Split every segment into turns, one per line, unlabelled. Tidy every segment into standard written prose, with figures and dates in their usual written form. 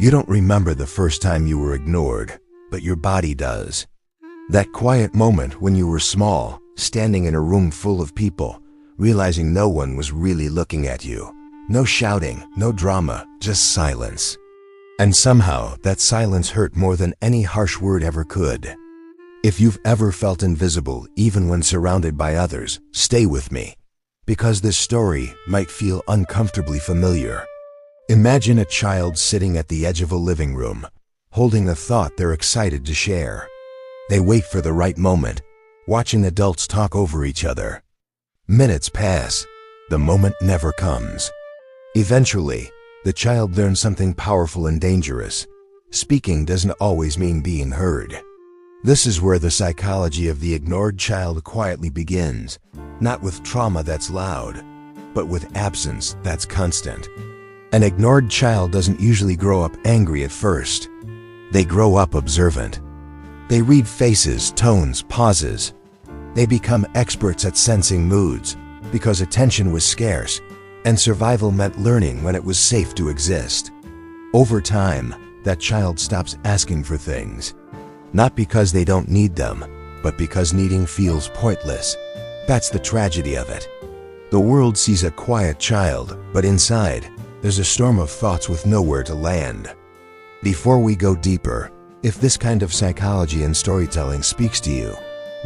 You don't remember the first time you were ignored, but your body does. That quiet moment when you were small, standing in a room full of people, realizing no one was really looking at you. No shouting, no drama, just silence. And somehow, that silence hurt more than any harsh word ever could. If you've ever felt invisible, even when surrounded by others, stay with me, because this story might feel uncomfortably familiar. Imagine a child sitting at the edge of a living room, holding a thought they're excited to share. They wait for the right moment, watching adults talk over each other. Minutes pass. The moment never comes. Eventually, the child learns something powerful and dangerous. Speaking doesn't always mean being heard. This is where the psychology of the ignored child quietly begins, not with trauma that's loud, but with absence that's constant. An ignored child doesn't usually grow up angry at first. They grow up observant. They read faces, tones, pauses. They become experts at sensing moods, because attention was scarce, and survival meant learning when it was safe to exist. Over time, that child stops asking for things. Not because they don't need them, but because needing feels pointless. That's the tragedy of it. The world sees a quiet child, but inside, there's a storm of thoughts with nowhere to land. Before we go deeper, if this kind of psychology and storytelling speaks to you,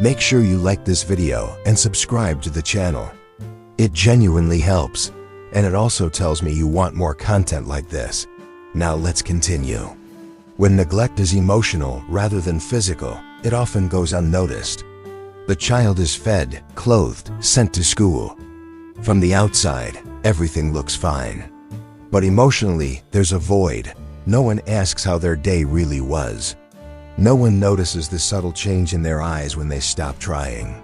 make sure you like this video and subscribe to the channel. It genuinely helps, and it also tells me you want more content like this. Now let's continue. When neglect is emotional rather than physical, it often goes unnoticed. The child is fed, clothed, sent to school. From the outside, everything looks fine. But emotionally, there's a void. No one asks how their day really was. No one notices the subtle change in their eyes when they stop trying.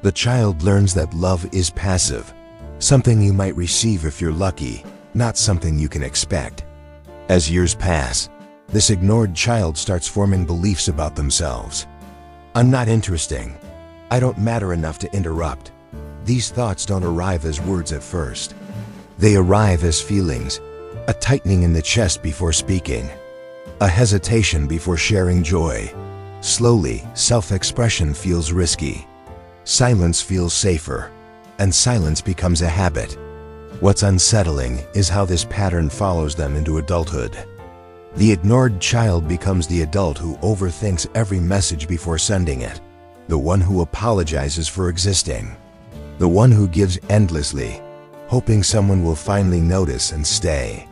The child learns that love is passive, something you might receive if you're lucky, not something you can expect. As years pass, this ignored child starts forming beliefs about themselves. I'm not interesting. I don't matter enough to interrupt. These thoughts don't arrive as words at first. They arrive as feelings, a tightening in the chest before speaking, a hesitation before sharing joy. Slowly, self-expression feels risky. Silence feels safer, and silence becomes a habit. What's unsettling is how this pattern follows them into adulthood. The ignored child becomes the adult who overthinks every message before sending it, the one who apologizes for existing, the one who gives endlessly, hoping someone will finally notice and stay.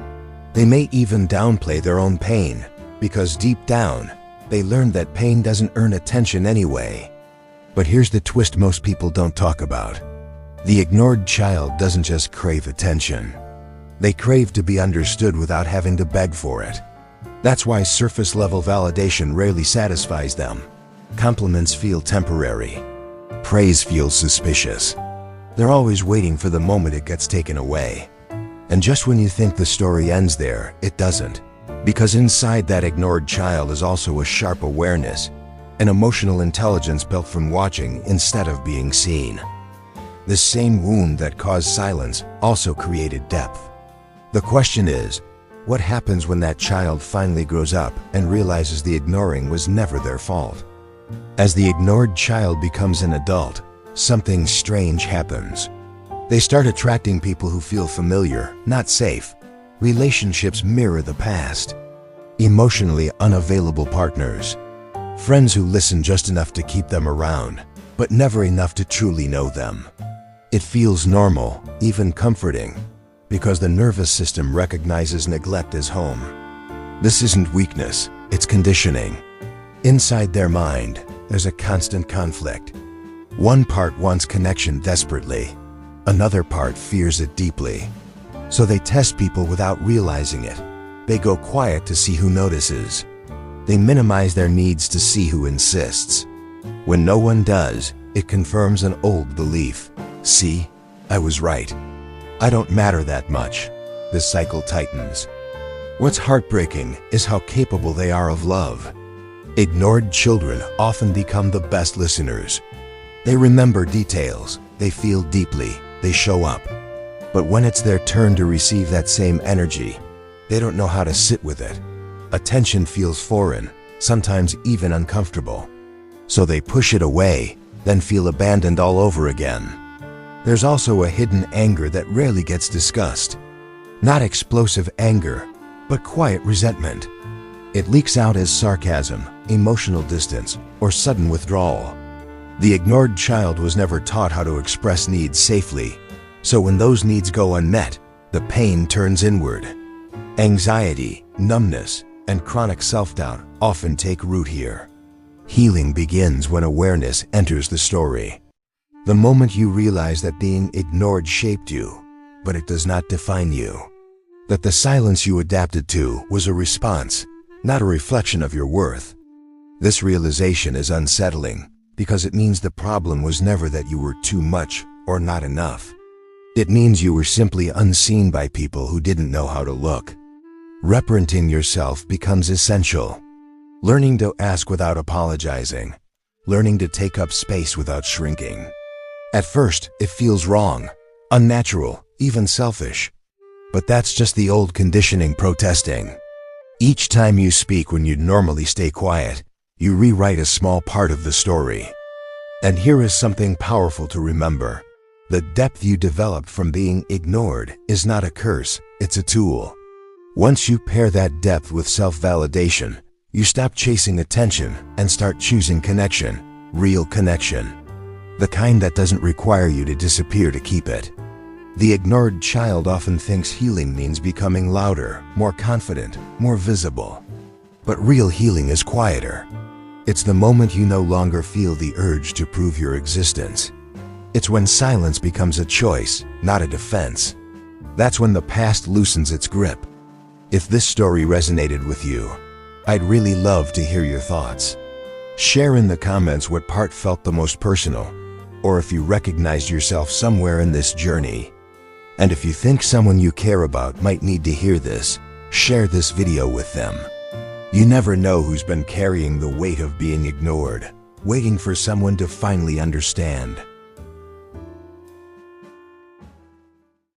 They may even downplay their own pain, because deep down, they learned that pain doesn't earn attention anyway. But here's the twist most people don't talk about. The ignored child doesn't just crave attention. They crave to be understood without having to beg for it. That's why surface-level validation rarely satisfies them. Compliments feel temporary. Praise feels suspicious. They're always waiting for the moment it gets taken away. And just when you think the story ends there, it doesn't. Because inside that ignored child is also a sharp awareness, an emotional intelligence built from watching instead of being seen. The same wound that caused silence also created depth. The question is, what happens when that child finally grows up and realizes the ignoring was never their fault? As the ignored child becomes an adult, something strange happens. They start attracting people who feel familiar, not safe. Relationships mirror the past. Emotionally unavailable partners. Friends who listen just enough to keep them around, but never enough to truly know them. It feels normal, even comforting, because the nervous system recognizes neglect as home. This isn't weakness, it's conditioning. Inside their mind, there's a constant conflict. One part wants connection desperately. Another part fears it deeply. So they test people without realizing it. They go quiet to see who notices. They minimize their needs to see who insists. When no one does, it confirms an old belief. See, I was right. I don't matter that much. This cycle tightens. What's heartbreaking is how capable they are of love. Ignored children often become the best listeners. They remember details, they feel deeply, they show up. But when it's their turn to receive that same energy, they don't know how to sit with it. Attention feels foreign, sometimes even uncomfortable. So they push it away, then feel abandoned all over again. There's also a hidden anger that rarely gets discussed. Not explosive anger, but quiet resentment. It leaks out as sarcasm, emotional distance, or sudden withdrawal. The ignored child was never taught how to express needs safely, so when those needs go unmet, the pain turns inward. Anxiety, numbness, and chronic self-doubt often take root here. Healing begins when awareness enters the story. The moment you realize that being ignored shaped you, but it does not define you. That the silence you adapted to was a response, not a reflection of your worth. This realization is unsettling because it means the problem was never that you were too much or not enough. It means you were simply unseen by people who didn't know how to look. Reparenting yourself becomes essential. Learning to ask without apologizing. Learning to take up space without shrinking. At first, it feels wrong, unnatural, even selfish. But that's just the old conditioning protesting. Each time you speak when you'd normally stay quiet, you rewrite a small part of the story. And here is something powerful to remember. The depth you developed from being ignored is not a curse, it's a tool. Once you pair that depth with self-validation, you stop chasing attention and start choosing connection, real connection. The kind that doesn't require you to disappear to keep it. The ignored child often thinks healing means becoming louder, more confident, more visible. But real healing is quieter. It's the moment you no longer feel the urge to prove your existence. It's when silence becomes a choice, not a defense. That's when the past loosens its grip. If this story resonated with you, I'd really love to hear your thoughts. Share in the comments what part felt the most personal, or if you recognized yourself somewhere in this journey. And if you think someone you care about might need to hear this, share this video with them. You never know who's been carrying the weight of being ignored, waiting for someone to finally understand.